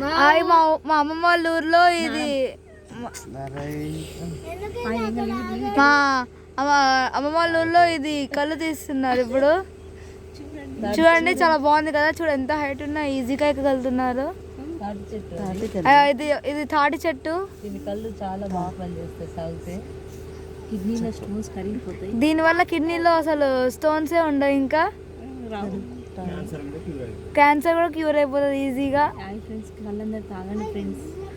మా అమ్మమ్మ వాళ్ళ ఊర్లో ఇది మా అమ్మమ్మ వాళ్ళ ఊర్లో ఇది కళ్ళు తీస్తున్నారు ఇప్పుడు. చూడండి చాలా బాగుంది కదా, చూడు ఎంత హైట్ ఉన్నా ఈజీగా ఎక్కగలుగుతున్నారు. ఇది తాటి చెట్టు. కళ్ళు చాలా బాగా పనిచేస్తాయి, సాగితే కిడ్నీలో స్టోన్స్ కరిగిపోతాయి. దీనివల్ల కిడ్నీలో అసలు స్టోన్సే ఉండవు, ఇంకా క్యాన్సర్ కూడా క్యూర్ అయిపోతుంది ఈజీగా.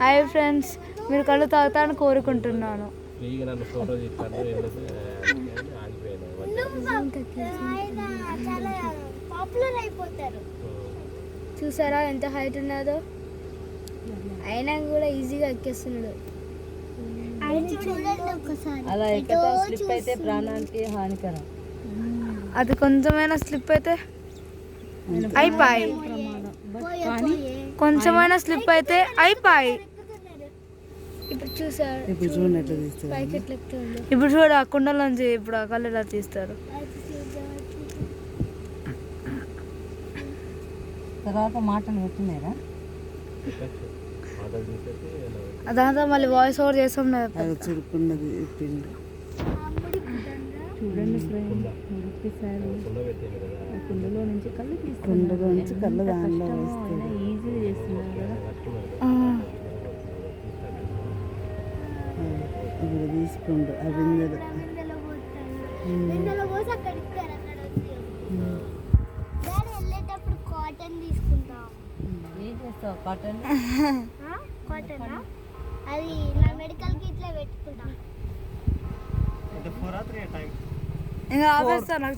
హాయ్ ఫ్రెండ్స్, మీరు కళ్ళు తాగుతారని కోరుకుంటున్నాను. చూసారా ఎంత హైట్ ఉన్నదో, అయినా కూడా ఈజీగా ఎక్కేస్తున్నాడు. అలా ఎక్కడ స్లిప్ అయితే ప్రాణానికి హానికరం. అది కొంచెమైనా స్లిప్ అయితే అయిపోయి, కొంచెమైనా స్లిప్ అయితే అయిపోయి. ఇప్పుడు చూసారు, ఇప్పుడు చూడ ఆ కుండలోంచి ఇప్పుడు ఆ కళ్ళు ఎలా తీస్తారు. తర్వాత మాటలు పెట్టినారా, అదంతా మళ్ళీ వాయిస్ ఓవర్ చేస్తాం. చూడండి కుండలో నుంచి కళ్ళు తీస్తున్నారు, ఈజీగా చేస్తున్నారు కదా. ఇప్పుడు తీసుకుండు అవిందరు కాటన్ తీసుకుంటాం. ఏం చేస్తావు కాటన్? అది నా మెడికల్ కిట్ లో పెట్టుకుంటాం. ఇంకా ఆపేస్తా నాకు